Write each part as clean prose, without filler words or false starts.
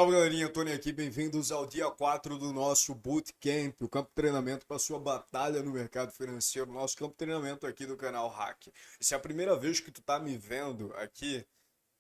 Salve galerinha, Tony aqui, bem-vindos ao dia 4 do nosso Bootcamp, o campo de treinamento para sua batalha no mercado financeiro, nosso campo de treinamento aqui do canal Hack. Se é a primeira vez que tu tá me vendo aqui,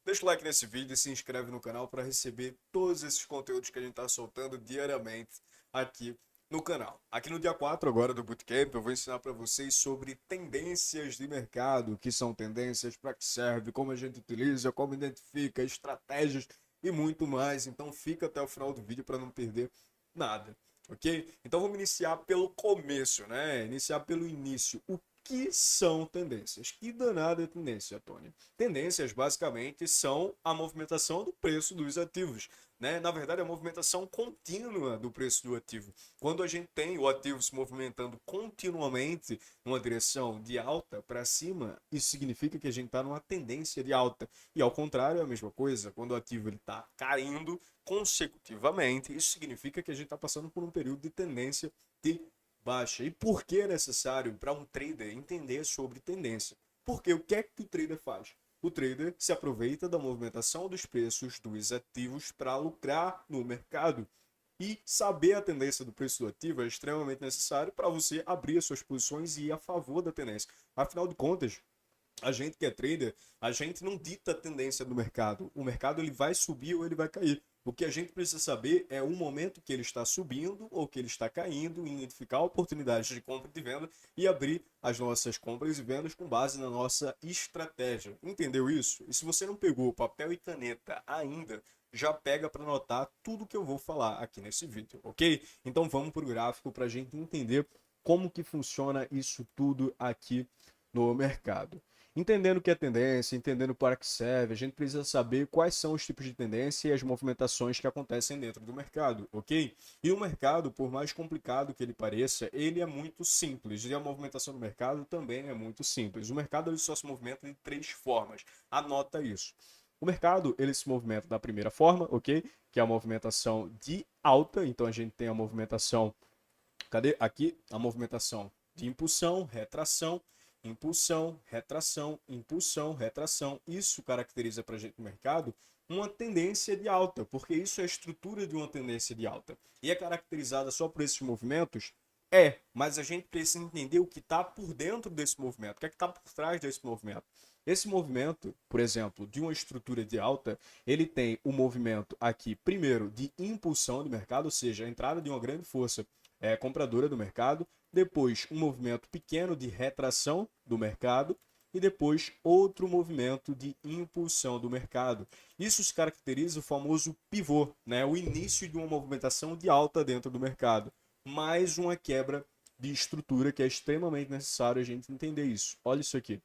deixa o like nesse vídeo e se inscreve no canal para receber todos esses conteúdos que a gente tá soltando diariamente aqui no canal. Aqui no dia 4 agora do Bootcamp, eu vou ensinar para vocês sobre tendências de mercado, o que são tendências, para que serve, como a gente utiliza, como identifica, estratégias e muito mais. Então fica até o final do vídeo para não perder nada, ok? Então vamos iniciar pelo começo, né? Iniciar pelo início. O que são tendências? Que danada é tendência, Tony? Tendências basicamente são a movimentação do preço dos ativos, né? Na verdade, a movimentação contínua do preço do ativo. Quando a gente tem o ativo se movimentando continuamente numa direção de alta para cima, isso significa que a gente está numa tendência de alta. E ao contrário, é a mesma coisa. Quando o ativo está caindo consecutivamente, isso significa que a gente está passando por um período de tendência de baixa. E por que é necessário para um trader entender sobre tendência? Porque o que é que o trader faz? O trader se aproveita da movimentação dos preços dos ativos para lucrar no mercado. E saber a tendência do preço do ativo é extremamente necessário para você abrir as suas posições e ir a favor da tendência. Afinal de contas, a gente que é trader, a gente não dita a tendência do mercado. O mercado ele vai subir ou ele vai cair. O que a gente precisa saber é o momento que ele está subindo ou que ele está caindo, identificar oportunidades de compra e de venda e abrir as nossas compras e vendas com base na nossa estratégia. Entendeu isso? E se você não pegou papel e caneta ainda, já pega para anotar tudo que eu vou falar aqui nesse vídeo, ok? Então vamos para o gráfico para a gente entender como que funciona isso tudo aqui no mercado. Entendendo o que é tendência, entendendo para que serve, a gente precisa saber quais são os tipos de tendência e as movimentações que acontecem dentro do mercado, ok? E o mercado, por mais complicado que ele pareça, ele é muito simples. E a movimentação do mercado também é muito simples. O mercado ele só se movimenta de três formas. Anota isso. O mercado ele se movimenta da primeira forma, ok? Que é a movimentação de alta. Então a gente tem a movimentação, cadê? Aqui, a movimentação de impulsão, retração, impulsão, retração, impulsão, retração. Isso caracteriza para a gente no mercado uma tendência de alta, porque isso é a estrutura de uma tendência de alta. E é caracterizada só por esses movimentos? É, mas a gente precisa entender o que está por dentro desse movimento, o que é que está por trás desse movimento. Esse movimento, por exemplo, de uma estrutura de alta, ele tem o movimento aqui, primeiro, de impulsão do mercado, ou seja, a entrada de uma grande força compradora do mercado, depois um movimento pequeno de retração do mercado e depois outro movimento de impulsão do mercado. Isso se caracteriza o famoso pivô, né? O início de uma movimentação de alta dentro do mercado, mais uma quebra de estrutura que é extremamente necessário a gente entender isso. Olha isso aqui.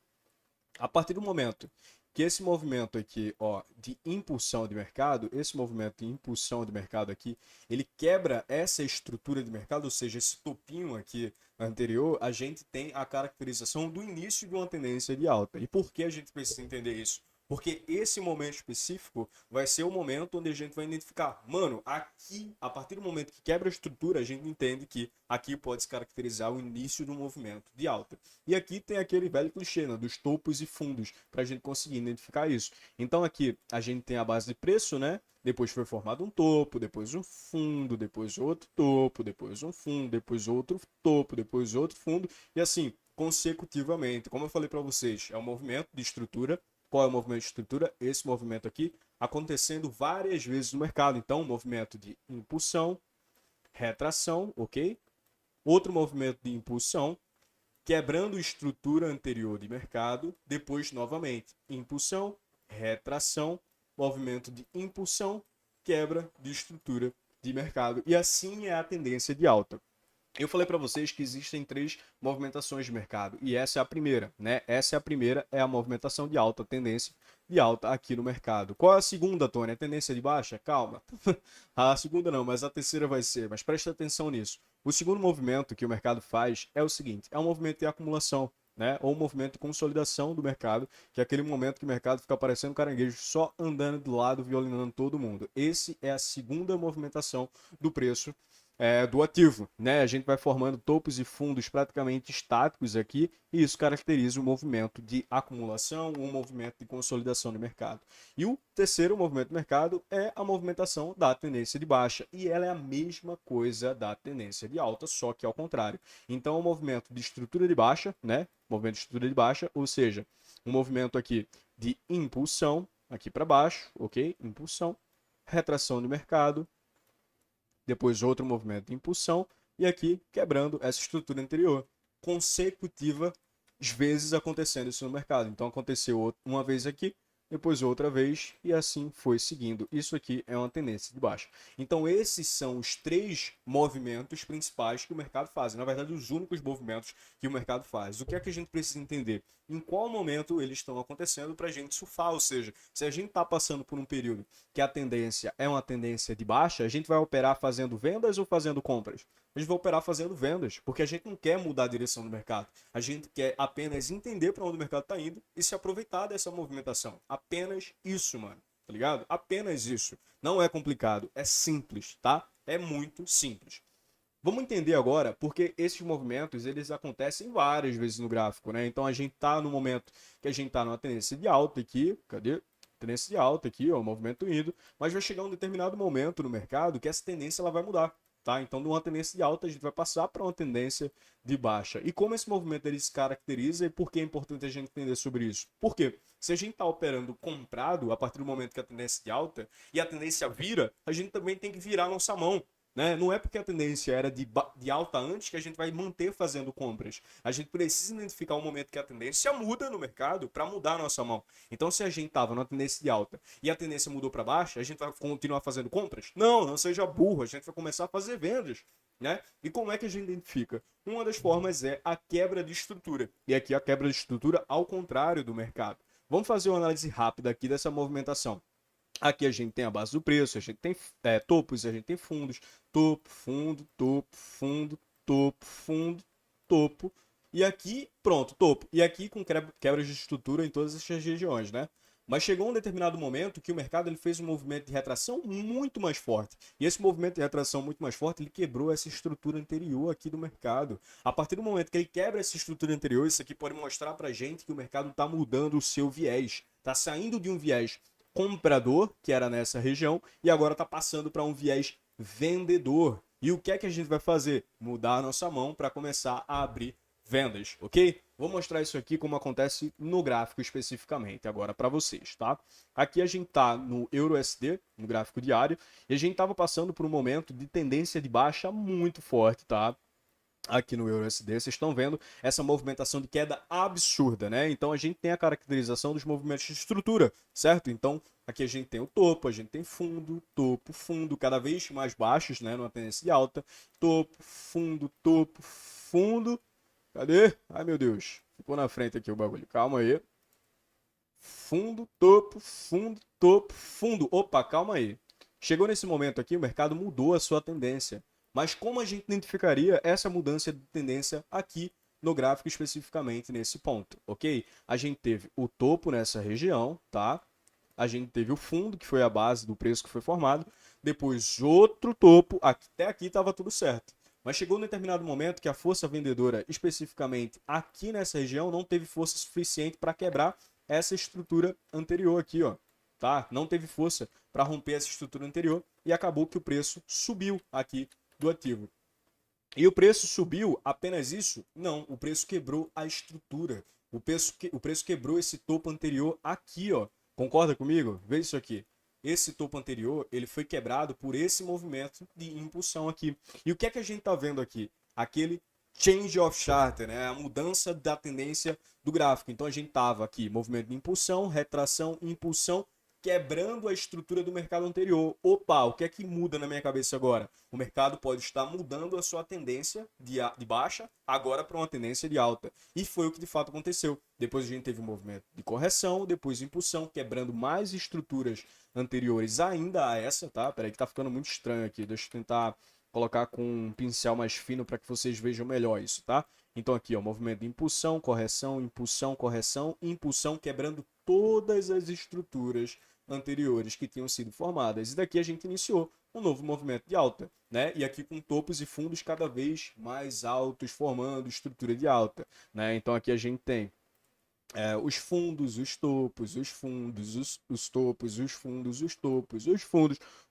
A partir do momento que esse movimento aqui, ó, de impulsão de mercado, esse movimento de impulsão de mercado aqui, ele quebra essa estrutura de mercado, ou seja, esse topinho aqui anterior, a gente tem a caracterização do início de uma tendência de alta. E por que a gente precisa entender isso? Porque esse momento específico vai ser o momento onde a gente vai identificar, mano, aqui, a partir do momento que quebra a estrutura, a gente entende que aqui pode se caracterizar o início do movimento de alta. E aqui tem aquele velho clichê, né, dos topos e fundos, para a gente conseguir identificar isso. Então aqui a gente tem a base de preço, né? Depois foi formado um topo, depois um fundo, depois outro topo, depois um fundo, depois outro topo, depois outro fundo, e assim, consecutivamente. Como eu falei para vocês, é um movimento de estrutura. Qual é o movimento de estrutura? Esse movimento aqui acontecendo várias vezes no mercado. Então, um movimento de impulsão, retração, ok? Outro movimento de impulsão, quebrando estrutura anterior de mercado, depois novamente impulsão, retração, movimento de impulsão, quebra de estrutura de mercado. E assim é a tendência de alta. Eu falei para vocês que existem três movimentações de mercado e essa é a primeira, né? Essa é a primeira, é a movimentação de alta, tendência de alta aqui no mercado. Qual é a segunda, Tony? A tendência de baixa? Calma. A segunda não, mas a terceira vai ser. Mas preste atenção nisso. O segundo movimento que o mercado faz é o seguinte: é um movimento de acumulação, né? Ou um movimento de consolidação do mercado, que é aquele momento que o mercado fica parecendo um caranguejo só andando do lado, violinando todo mundo. Esse é a segunda movimentação do preço do ativo, né? A gente vai formando topos e fundos praticamente estáticos aqui, e isso caracteriza o movimento de acumulação, um movimento de consolidação de mercado. E o terceiro movimento do mercado é a movimentação da tendência de baixa, e ela é a mesma coisa da tendência de alta, só que ao contrário. Então, o movimento de estrutura de baixa, né? Movimento de estrutura de baixa, ou seja, um movimento aqui de impulsão, aqui para baixo, ok? Impulsão, retração de mercado, depois outro movimento de impulsão, e aqui quebrando essa estrutura anterior, consecutivas vezes acontecendo isso no mercado. Então aconteceu uma vez aqui, depois outra vez, e assim foi seguindo. Isso aqui é uma tendência de baixa. Então esses são os três movimentos principais que o mercado faz. Na verdade, os únicos movimentos que o mercado faz. O que é que a gente precisa entender? Em qual momento eles estão acontecendo para a gente surfar? Ou seja, se a gente está passando por um período que a tendência é uma tendência de baixa, a gente vai operar fazendo vendas ou fazendo compras? A gente vai operar fazendo vendas, porque a gente não quer mudar a direção do mercado. A gente quer apenas entender para onde o mercado está indo e se aproveitar dessa movimentação. Apenas isso, mano. Tá ligado? Apenas isso. Não é complicado, é simples, tá? É muito simples. Vamos entender agora porque esses movimentos eles acontecem várias vezes no gráfico, né? Então a gente está no momento que a gente está numa tendência de alta aqui, cadê? Tendência de alta aqui, ó, o movimento indo, mas vai chegar um determinado momento no mercado que essa tendência ela vai mudar. Tá? Então, de uma tendência de alta, a gente vai passar para uma tendência de baixa. E como esse movimento ele se caracteriza e por que é importante a gente entender sobre isso? Por quê? Se a gente está operando comprado a partir do momento que a tendência é de alta e a tendência vira, a gente também tem que virar nossa mão. Né? Não é porque a tendência era de alta antes que a gente vai manter fazendo compras. A gente precisa identificar o momento que a tendência muda no mercado para mudar a nossa mão. Então, se a gente estava na tendência de alta e a tendência mudou para baixo, a gente vai continuar fazendo compras? Não, não seja burro. A gente vai começar a fazer vendas. Né? E como é que a gente identifica? Uma das formas é a quebra de estrutura. E aqui a quebra de estrutura ao contrário do mercado. Vamos fazer uma análise rápida aqui dessa movimentação. Aqui a gente tem a base do preço, a gente tem topos, a gente tem fundos, topo, fundo, topo, fundo, topo, fundo, topo. E aqui, pronto, topo. E aqui com quebras de estrutura em todas essas regiões, né? Mas chegou um determinado momento que o mercado ele fez um movimento de retração muito mais forte. E esse movimento de retração muito mais forte, ele quebrou essa estrutura anterior aqui do mercado. A partir do momento que ele quebra essa estrutura anterior, isso aqui pode mostrar pra gente que o mercado está mudando o seu viés. Está saindo de um viés comprador, que era nessa região, e agora está passando para um viés vendedor. E o que é que a gente vai fazer? Mudar a nossa mão para começar a abrir vendas, ok? Vou mostrar isso aqui como acontece no gráfico especificamente agora para vocês, tá? Aqui a gente tá no EURUSD, no gráfico diário, e a gente estava passando por um momento de tendência de baixa muito forte, tá? Aqui no EURUSD, vocês estão vendo essa movimentação de queda absurda, né? Então a gente tem a caracterização dos movimentos de estrutura, certo? Então aqui a gente tem o topo, a gente tem fundo, topo, fundo, cada vez mais baixos, né? Numa tendência de alta, topo, fundo. Cadê? Ai meu Deus, ficou na frente aqui o bagulho, calma aí. Fundo, topo, fundo. Opa, calma aí. Chegou nesse momento aqui, o mercado mudou a sua tendência. Mas como a gente identificaria essa mudança de tendência aqui no gráfico especificamente nesse ponto, ok? A gente teve o topo nessa região, tá? A gente teve o fundo, que foi a base do preço que foi formado. Depois outro topo, até aqui estava tudo certo. Mas chegou um determinado momento que a força vendedora, especificamente aqui nessa região, não teve força suficiente para quebrar essa estrutura anterior aqui, ó. Tá? Não teve força para romper essa estrutura anterior e acabou que o preço subiu aqui do ativo. E o preço subiu apenas isso? Não, o preço quebrou a estrutura. O preço quebrou esse topo anterior aqui, ó. Concorda comigo? Vê isso aqui. Esse topo anterior, ele foi quebrado por esse movimento de impulsão aqui. E o que é que a gente está vendo aqui? Aquele change of chart, né? A mudança da tendência do gráfico. Então a gente tava aqui, movimento de impulsão, retração, impulsão, quebrando a estrutura do mercado anterior. Opa, o que é que muda na minha cabeça agora? O mercado pode estar mudando a sua tendência de baixa agora para uma tendência de alta. E foi o que de fato aconteceu. Depois a gente teve um movimento de correção, depois de impulsão, quebrando mais estruturas anteriores ainda a essa, tá? Peraí que tá ficando muito estranho aqui. Deixa eu tentar colocar com um pincel mais fino para que vocês vejam melhor isso, tá? Então aqui, ó, movimento de impulsão, correção, impulsão, quebrando todas as estruturas anteriores que tinham sido formadas. E daqui a gente iniciou um novo movimento de alta, né? E aqui com topos e fundos cada vez mais altos, formando estrutura de alta, né? Então aqui a gente tem os fundos, os topos, os fundos, os topos, os fundos, os topos,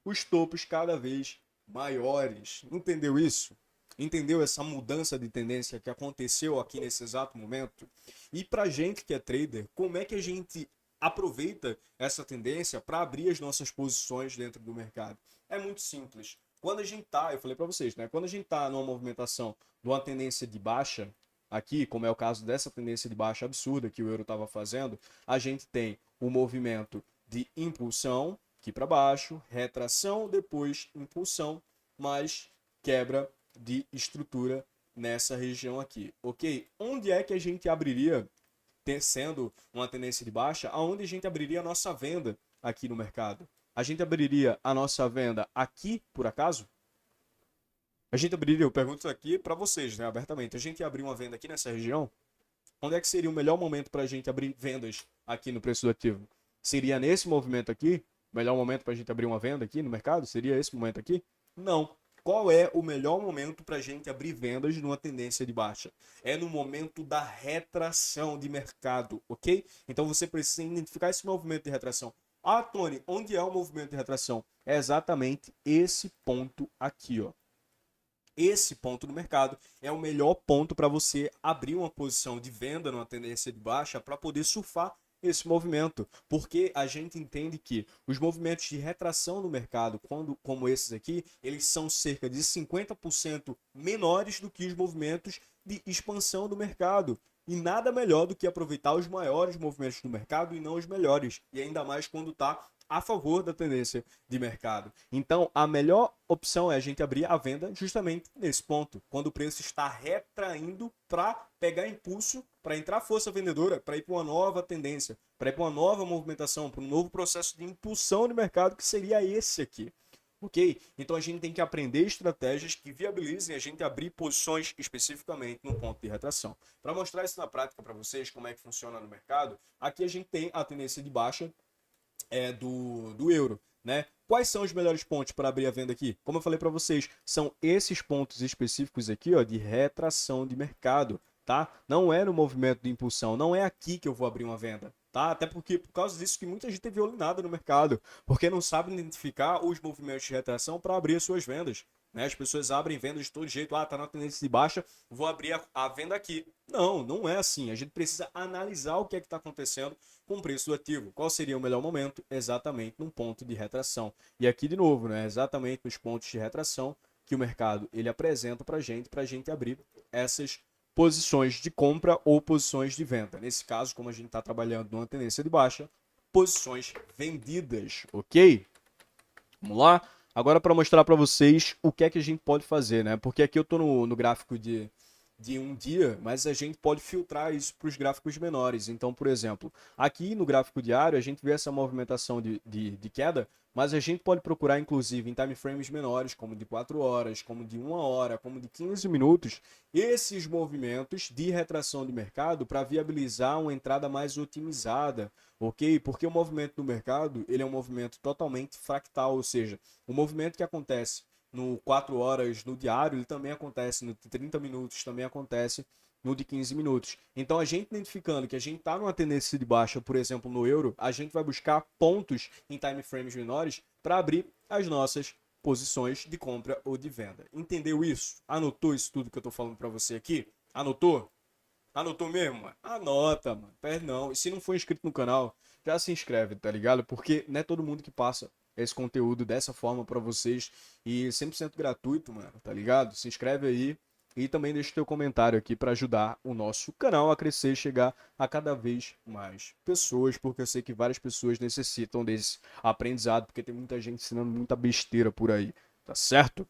os topos cada vez maiores. Entendeu isso? Entendeu essa mudança de tendência que aconteceu aqui nesse exato momento? E para gente que é trader, como é que a gente aproveita essa tendência para abrir as nossas posições dentro do mercado? É muito simples. Quando a gente tá, eu falei para vocês, né? Quando a gente tá numa movimentação de uma tendência de baixa, aqui, como é o caso dessa tendência de baixa absurda que o euro estava fazendo, a gente tem o movimento de impulsão aqui para baixo, retração, depois impulsão, mais quebra de estrutura nessa região aqui, ok? Onde é que a gente abriria, sendo uma tendência de baixa, aonde a gente abriria a nossa venda aqui no mercado? A gente abriria a nossa venda aqui, por acaso? A gente abriria, eu pergunto aqui para vocês, né, abertamente, a gente ia abrir uma venda aqui nessa região? Onde é que seria o melhor momento para a gente abrir vendas aqui no preço do ativo? Seria nesse movimento aqui? O melhor momento para a gente abrir uma venda aqui no mercado? Seria esse momento aqui? Não. Qual é o melhor momento para a gente abrir vendas numa tendência de baixa? É no momento da retração de mercado, ok? Então você precisa identificar esse movimento de retração. Ah, Tony, onde é o movimento de retração? É exatamente esse ponto aqui, ó. Esse ponto do mercado é o melhor ponto para você abrir uma posição de venda numa tendência de baixa para poder surfar esse movimento, porque a gente entende que os movimentos de retração no mercado, como esses aqui, eles são cerca de 50% menores do que os movimentos de expansão do mercado. E nada melhor do que aproveitar os maiores movimentos do mercado e não os melhores. E ainda mais quando está a favor da tendência de mercado. Então, a melhor opção é a gente abrir a venda justamente nesse ponto, quando o preço está retraindo para pegar impulso, para entrar força vendedora, para ir para uma nova tendência, para ir para uma nova movimentação, para um novo processo de impulsão de mercado, que seria esse aqui. Ok? Então a gente tem que aprender estratégias que viabilizem a gente abrir posições especificamente no ponto de retração. Para mostrar isso na prática para vocês, como é que funciona no mercado, aqui a gente tem a tendência de baixa do euro, né? Quais são os melhores pontos para abrir a venda aqui? Como eu falei para vocês, são esses pontos específicos aqui, ó, de retração de mercado, tá? Não é no movimento de impulsão, não é aqui que eu vou abrir uma venda, tá? Até porque por causa disso que muita gente teve olhada no mercado, porque não sabe identificar os movimentos de retração para abrir as suas vendas. Né? As pessoas abrem vendas de todo jeito, tá na tendência de baixa, vou abrir a venda aqui. Não, não é assim. A gente precisa analisar o que é que está acontecendo com o preço do ativo. Qual seria o melhor momento? Exatamente num ponto de retração. E aqui de novo, né? Exatamente nos pontos de retração que o mercado ele apresenta para a gente abrir essas posições de compra ou posições de venda. Nesse caso, como a gente está trabalhando numa tendência de baixa, posições vendidas, ok? Vamos lá? Agora para mostrar para vocês o que é que a gente pode fazer, né? Porque aqui eu estou no gráfico de um dia, mas a gente pode filtrar isso para os gráficos menores. Então, por exemplo, aqui no gráfico diário a gente vê essa movimentação de queda, mas a gente pode procurar inclusive em time frames menores, como de 4 horas, como de 1 hora, como de 15 minutos, esses movimentos de retração de mercado para viabilizar uma entrada mais otimizada, ok? Porque o movimento do mercado ele é um movimento totalmente fractal, ou seja, o movimento que acontece no 4 horas no diário, ele também acontece no 30 minutos, também acontece no de 15 minutos. Então, a gente identificando que a gente está numa tendência de baixa, por exemplo, no euro, a gente vai buscar pontos em time frames menores para abrir as nossas posições de compra ou de venda. Entendeu isso? Anotou isso tudo que eu estou falando para você aqui? Anotou? Anotou mesmo, mano? Anota, mano. Perde não. E se não for inscrito no canal, já se inscreve, tá ligado? Porque não é todo mundo que passa esse conteúdo dessa forma pra vocês. E 100% gratuito, mano, tá ligado? Se inscreve aí e também deixa o teu comentário aqui pra ajudar o nosso canal a crescer e chegar a cada vez mais pessoas. Porque eu sei que várias pessoas necessitam desse aprendizado, porque tem muita gente ensinando muita besteira por aí, tá certo?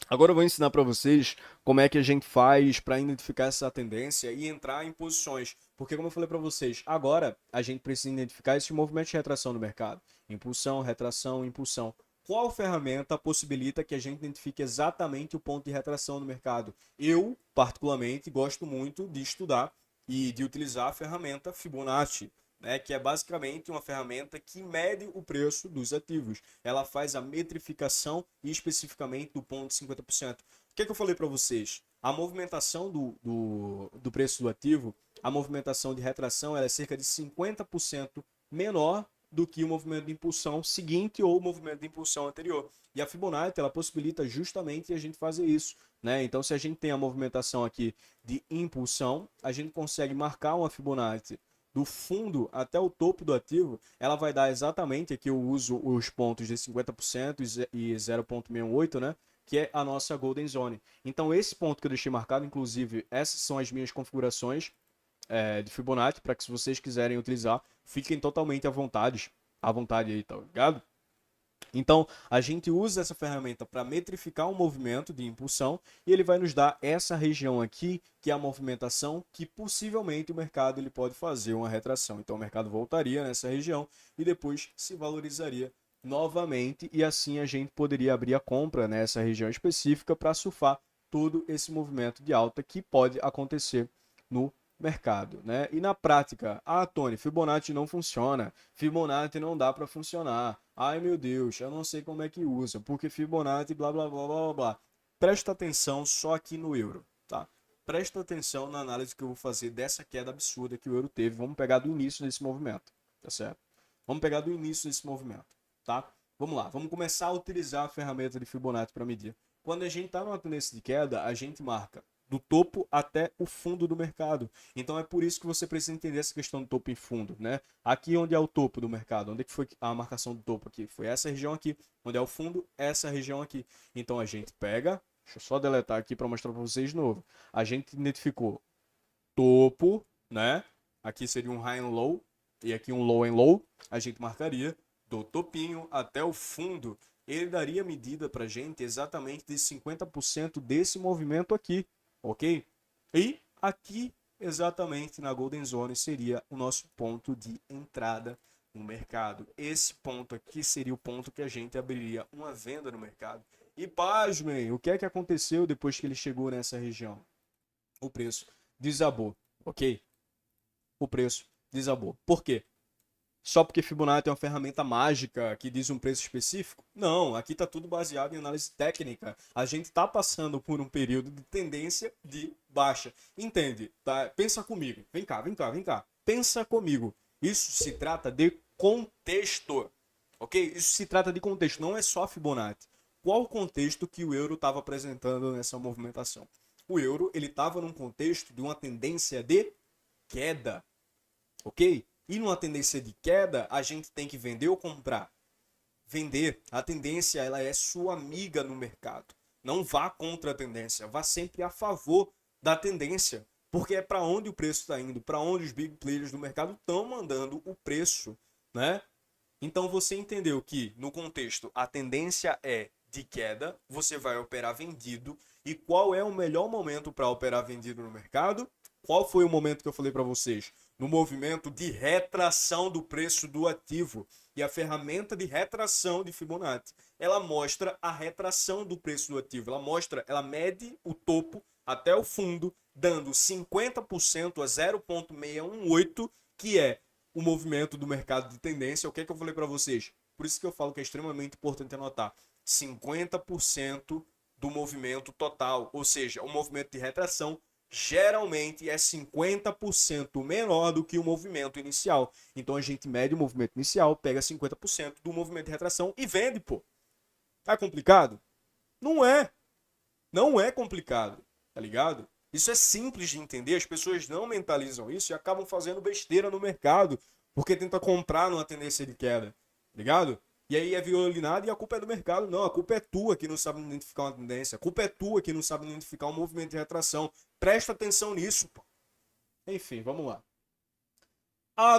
Agora eu vou ensinar para vocês como é que a gente faz para identificar essa tendência e entrar em posições. Porque como eu falei para vocês, agora a gente precisa identificar esses movimentos de retração no mercado. Impulsão, retração, impulsão. Qual ferramenta possibilita que a gente identifique exatamente o ponto de retração no mercado? Eu, particularmente, gosto muito de estudar e de utilizar a ferramenta Fibonacci. né, que é basicamente uma ferramenta que mede o preço dos ativos. Ela faz a metrificação e especificamente do ponto de 50%. O que é que eu falei para vocês? A movimentação do preço do ativo, a movimentação de retração, ela é cerca de 50% menor do que o movimento de impulsão seguinte ou o movimento de impulsão anterior. E a Fibonacci, ela possibilita justamente a gente fazer isso, né? Então, se a gente tem a movimentação aqui de impulsão, a gente consegue marcar uma Fibonacci do fundo até o topo do ativo, ela vai dar exatamente, aqui eu uso os pontos de 50% e 0,68, né? Que é a nossa Golden Zone. Então, esse ponto que eu deixei marcado, inclusive, essas são as minhas configurações de Fibonacci, para que se vocês quiserem utilizar, fiquem totalmente à vontade aí, tá ligado? Então, a gente usa essa ferramenta para metrificar um movimento de impulsão e ele vai nos dar essa região aqui, que é a movimentação que possivelmente o mercado ele pode fazer uma retração. Então, o mercado voltaria nessa região e depois se valorizaria novamente e assim a gente poderia abrir a compra nessa região específica para surfar todo esse movimento de alta que pode acontecer no mercado, né? E na prática, Tony, Fibonacci não funciona, Fibonacci não dá para funcionar. Ai meu Deus, eu não sei como é que usa, porque Fibonacci blá blá blá blá blá. Presta atenção só aqui no euro, tá? Presta atenção na análise que eu vou fazer dessa queda absurda que o euro teve. Vamos pegar do início desse movimento, tá certo? Vamos pegar do início desse movimento, tá? Vamos lá, vamos começar a utilizar a ferramenta de Fibonacci para medir. Quando a gente está numa tendência de queda, a gente marca do topo até o fundo do mercado. Então é por isso que você precisa entender essa questão do topo e fundo, né? Aqui onde é o topo do mercado, onde é que foi a marcação do topo aqui? Foi essa região aqui. Onde é o fundo, essa região aqui. Então a gente pega, deixa eu só deletar aqui para mostrar para vocês de novo. A gente identificou topo, né? Aqui seria um high and low e aqui um low and low. A gente marcaria do topinho até o fundo. Ele daria medida para gente exatamente de 50% desse movimento aqui, ok? E aqui, exatamente na Golden Zone, seria o nosso ponto de entrada no mercado. Esse ponto aqui seria o ponto que a gente abriria uma venda no mercado. E pasmem, o que é que aconteceu depois que ele chegou nessa região? O preço desabou, ok? O preço desabou. Por quê? Só porque Fibonacci é uma ferramenta mágica que diz um preço específico? Não, aqui está tudo baseado em análise técnica. A gente está passando por um período de tendência de baixa. Entende? Tá? Pensa comigo. Vem cá, vem cá, vem cá. Pensa comigo. Isso se trata de contexto. Ok? Isso se trata de contexto, não é só Fibonacci. Qual o contexto que o euro estava apresentando nessa movimentação? O euro ele estava num contexto de uma tendência de queda. Ok? E numa tendência de queda, a gente tem que vender ou comprar? Vender. A tendência ela é sua amiga no mercado. Não vá contra a tendência, vá sempre a favor da tendência. Porque é para onde o preço está indo, para onde os big players do mercado estão mandando o preço, né? Então você entendeu que no contexto a tendência é de queda, você vai operar vendido. E qual é o melhor momento para operar vendido no mercado? Qual foi o momento que eu falei para vocês? No movimento de retração do preço do ativo. E a ferramenta de retração de Fibonacci, ela mostra a retração do preço do ativo. Ela mede o topo até o fundo, dando 50% a 0,618, que é o movimento do mercado de tendência. O que é que eu falei para vocês? Por isso que eu falo que é extremamente importante anotar. 50% do movimento total, ou seja, o movimento de retração geralmente é 50% menor do que o movimento inicial. Então a gente mede o movimento inicial, pega 50% do movimento de retração e vende, pô. Tá complicado? Não é. Não é complicado, tá ligado? Isso é simples de entender, as pessoas não mentalizam isso e acabam fazendo besteira no mercado, porque tenta comprar numa tendência de queda, tá ligado? E aí é violinado e a culpa é do mercado. Não, a culpa é tua que não sabe identificar uma tendência. A culpa é tua que não sabe identificar um movimento de retração. Presta atenção nisso, pô. Enfim, vamos lá.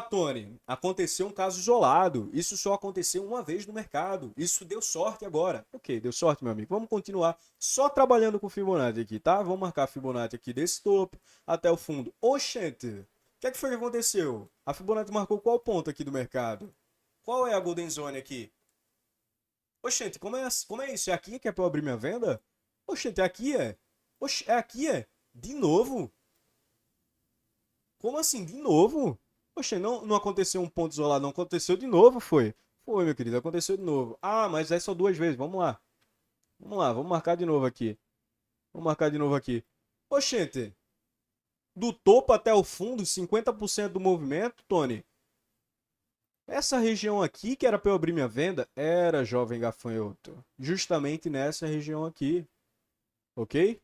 Tony, aconteceu um caso isolado. Isso só aconteceu uma vez no mercado. Isso deu sorte agora. Ok, deu sorte, meu amigo. Vamos continuar só trabalhando com Fibonacci aqui, tá? Vamos marcar a Fibonacci aqui desse topo até o fundo. Oxente, o que é que foi que aconteceu? A Fibonacci marcou qual ponto aqui do mercado? Qual é a Golden Zone aqui? Oxente, como é isso? É aqui que é pra eu abrir minha venda? Oxente, é aqui é? Oxe, é aqui é? De novo? Como assim, de novo? Poxa, não aconteceu um ponto isolado, não aconteceu de novo, foi? Foi, meu querido, aconteceu de novo. Ah, mas é só duas vezes, vamos lá. Vamos lá, vamos marcar de novo aqui. Vamos marcar de novo aqui. Oxente, do topo até o fundo, 50% do movimento, Tony. Essa região aqui que era para eu abrir minha venda, era, jovem gafanhoto. Justamente nessa região aqui, ok?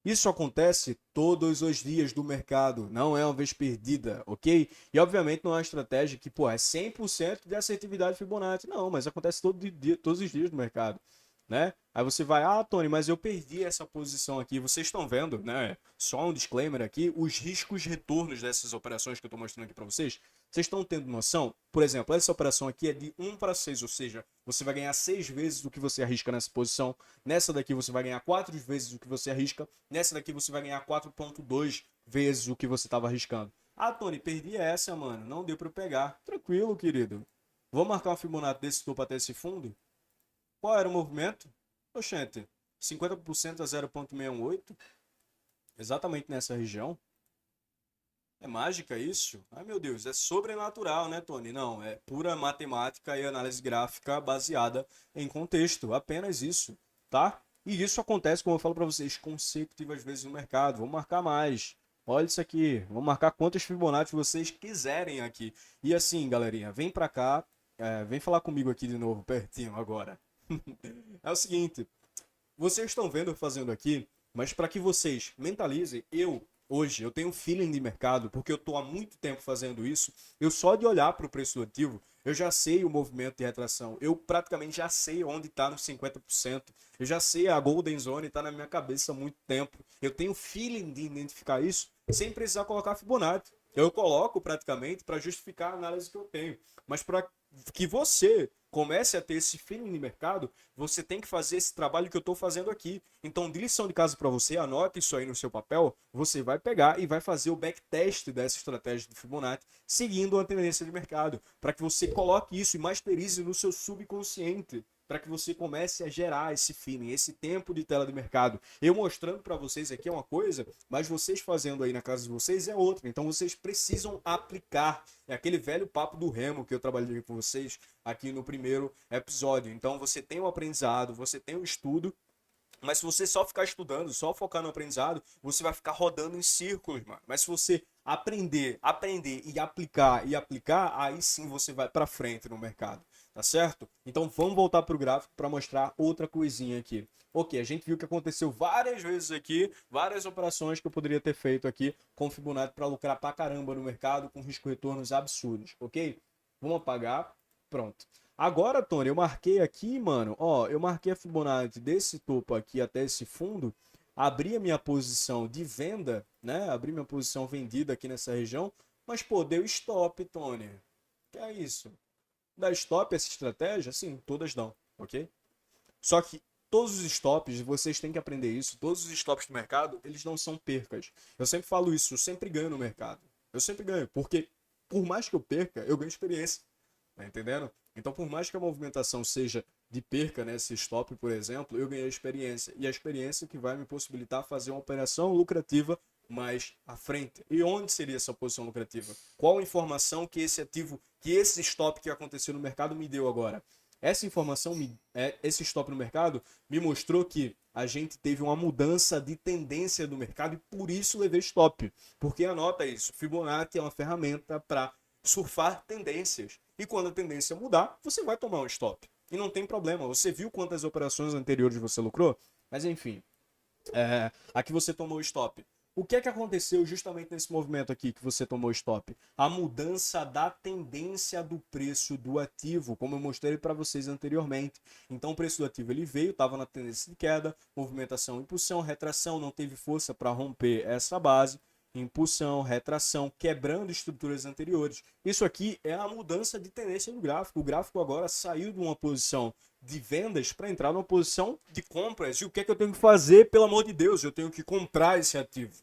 Isso acontece todos os dias do mercado, não é uma vez perdida, ok? E obviamente não é uma estratégia que, pô, é 100% de assertividade Fibonacci. Não, mas acontece todos os dias do mercado, né? Aí você vai, ah, Tony, mas eu perdi essa posição aqui. Vocês estão vendo, né? Só um disclaimer aqui, os riscos retornos dessas operações que eu estou mostrando aqui para vocês. Vocês estão tendo noção? Por exemplo, essa operação aqui é de 1 para 6, ou seja, você vai ganhar 6 vezes o que você arrisca nessa posição. Nessa daqui você vai ganhar 4 vezes o que você arrisca. Nessa daqui você vai ganhar 4,2 vezes o que você estava arriscando. Ah, Tony, perdi essa, mano. Não deu para eu pegar. Tranquilo, querido. Vou marcar um Fibonacci desse topo até esse fundo. Qual era o movimento? Oxente, 50% a 0,618. Exatamente nessa região. É mágica isso? Ai meu Deus, é sobrenatural, né, Tony? Não, é pura matemática e análise gráfica baseada em contexto, apenas isso, tá? E isso acontece, como eu falo para vocês, consecutivas vezes no mercado. Vamos marcar mais. Olha isso aqui, vamos marcar quantos Fibonacci vocês quiserem aqui. E assim, galerinha, vem pra cá, vem falar comigo aqui de novo, pertinho agora. É o seguinte, vocês estão vendo eu fazendo aqui, mas para que vocês mentalizem, hoje eu tenho feeling de mercado, porque eu estou há muito tempo fazendo isso. Eu só de olhar para o preço do ativo, eu já sei o movimento de retração. Eu praticamente já sei onde está nos 50%. Eu já sei a Golden Zone, está na minha cabeça há muito tempo. Eu tenho feeling de identificar isso sem precisar colocar Fibonacci. Eu coloco praticamente para justificar a análise que eu tenho. Mas para que você comece a ter esse feeling de mercado, você tem que fazer esse trabalho que eu estou fazendo aqui. Então, de lição de casa para você, anota isso aí no seu papel, você vai pegar e vai fazer o backtest dessa estratégia de Fibonacci, seguindo a tendência de mercado, para que você coloque isso e masterize no seu subconsciente, para que você comece a gerar esse feeling, esse tempo de tela de mercado. Eu mostrando para vocês aqui é uma coisa, mas vocês fazendo aí na casa de vocês é outra. Então vocês precisam aplicar. É aquele velho papo do remo que eu trabalhei com vocês aqui no primeiro episódio. Então você tem o aprendizado, você tem o estudo, mas se você só ficar estudando, só focar no aprendizado, você vai ficar rodando em círculos, mano. Mas se você aprender e aplicar, aí sim você vai para frente no mercado, tá certo? Então vamos voltar pro gráfico para mostrar outra coisinha aqui. Ok, a gente viu que aconteceu várias vezes aqui, várias operações que eu poderia ter feito aqui com Fibonacci para lucrar pra caramba no mercado com risco-retornos absurdos, ok? Vamos apagar, pronto. Agora, Tony, eu marquei aqui, mano, ó, eu marquei a Fibonacci desse topo aqui até esse fundo, abri a minha posição de venda, né? Abri minha posição vendida aqui nessa região, mas pô, deu stop, Tony. Que é isso? Dá stop essa estratégia? Sim, todas dão, ok? Só que todos os stops, vocês têm que aprender isso, todos os stops do mercado, eles não são percas. Eu sempre falo isso, eu sempre ganho no mercado. Eu sempre ganho, porque por mais que eu perca, eu ganho experiência. Tá entendendo? Então, por mais que a movimentação seja de perca nesse stop, por exemplo, eu ganhei a experiência. E a experiência que vai me possibilitar fazer uma operação lucrativa mais à frente. E onde seria essa posição lucrativa? Qual informação que esse ativo, que esse stop que aconteceu no mercado me deu agora? Essa informação, esse stop no mercado, me mostrou que a gente teve uma mudança de tendência do mercado e por isso levei stop. Porque anota isso, Fibonacci é uma ferramenta para surfar tendências. E quando a tendência mudar, você vai tomar um stop. E não tem problema. Você viu quantas operações anteriores você lucrou? Mas enfim, aqui você tomou stop. O que é que aconteceu justamente nesse movimento aqui que você tomou stop? A mudança da tendência do preço do ativo, como eu mostrei para vocês anteriormente. Então o preço do ativo ele veio, estava na tendência de queda, movimentação, impulsão, retração, não teve força para romper essa base. Impulsão, retração, quebrando estruturas anteriores. Isso aqui é a mudança de tendência do gráfico. O gráfico agora saiu de uma posição de vendas para entrar numa posição de compras. E o que é que eu tenho que fazer? Pelo amor de Deus, eu tenho que comprar esse ativo.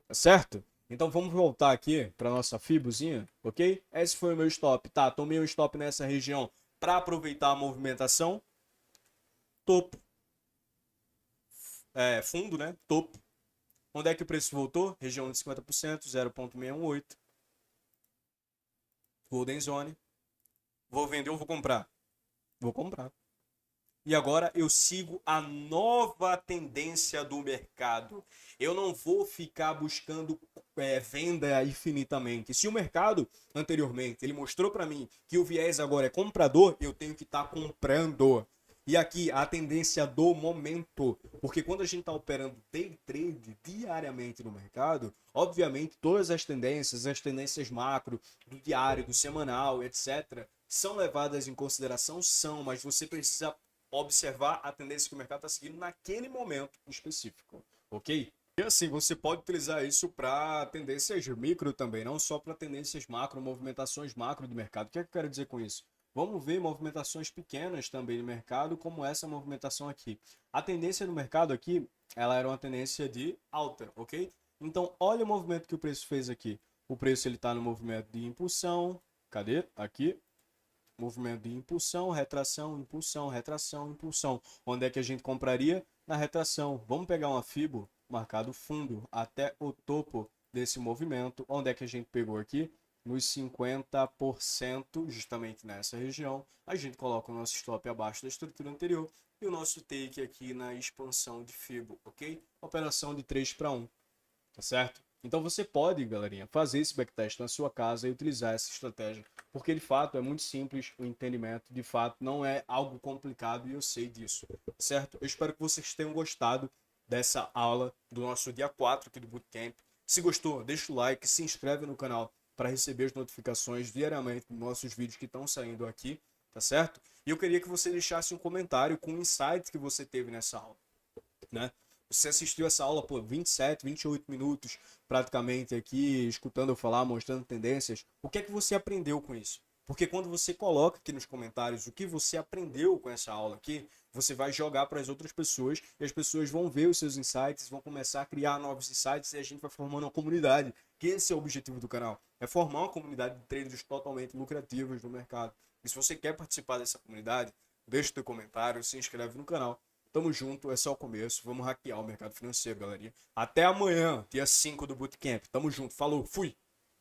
Tá certo? Então vamos voltar aqui para nossa fibozinha, ok? Esse foi o meu stop. Tá, tomei um stop nessa região para aproveitar a movimentação. Topo. Fundo, né? Topo. Onde é que o preço voltou? Região de 50%, 0,618. Golden Zone. Vou vender ou vou comprar? Vou comprar. E agora eu sigo a nova tendência do mercado. Eu não vou ficar buscando venda infinitamente. Se o mercado anteriormente ele mostrou para mim que o viés agora é comprador, eu tenho que estar comprando. E aqui a tendência do momento, porque quando a gente está operando day trade diariamente no mercado, obviamente todas as tendências macro, do diário, do semanal, etc., são levadas em consideração, são, mas você precisa observar a tendência que o mercado está seguindo naquele momento específico, ok? E assim, você pode utilizar isso para tendências micro também, não só para tendências macro, movimentações macro do mercado. O que é que eu quero dizer com isso? Vamos ver movimentações pequenas também no mercado, como essa movimentação aqui. A tendência no mercado aqui, ela era uma tendência de alta, ok? Então, olha o movimento que o preço fez aqui. O preço ele está no movimento de impulsão. Cadê? Aqui. Movimento de impulsão, retração, impulsão, retração, impulsão. Onde é que a gente compraria? Na retração. Vamos pegar uma FIBO, marcado fundo, até o topo desse movimento. Onde é que a gente pegou aqui? Nos 50%, justamente nessa região. A gente coloca o nosso stop abaixo da estrutura anterior e o nosso take aqui na expansão de FIBO, ok? Operação de 3 para 1, tá certo? Então você pode, galerinha, fazer esse backtest na sua casa e utilizar essa estratégia, porque de fato é muito simples o entendimento, de fato não é algo complicado e eu sei disso, certo? Eu espero que vocês tenham gostado dessa aula do nosso dia 4 aqui do Bootcamp. Se gostou, deixa o like, se inscreve no canal para receber as notificações diariamente dos nossos vídeos que estão saindo aqui, tá certo? E eu queria que você deixasse um comentário com o insight que você teve nessa aula, né? Você assistiu essa aula por 27, 28 minutos praticamente aqui, escutando eu falar, mostrando tendências. O que é que você aprendeu com isso? Porque quando você coloca aqui nos comentários o que você aprendeu com essa aula aqui, você vai jogar para as outras pessoas e as pessoas vão ver os seus insights, vão começar a criar novos insights e a gente vai formando uma comunidade. Que esse é o objetivo do canal, é formar uma comunidade de traders totalmente lucrativos no mercado. E se você quer participar dessa comunidade, deixa o teu comentário, se inscreve no canal. Tamo junto, é só o começo. Vamos hackear o mercado financeiro, galerinha. Até amanhã, dia 5 do Bootcamp. Tamo junto, falou, fui!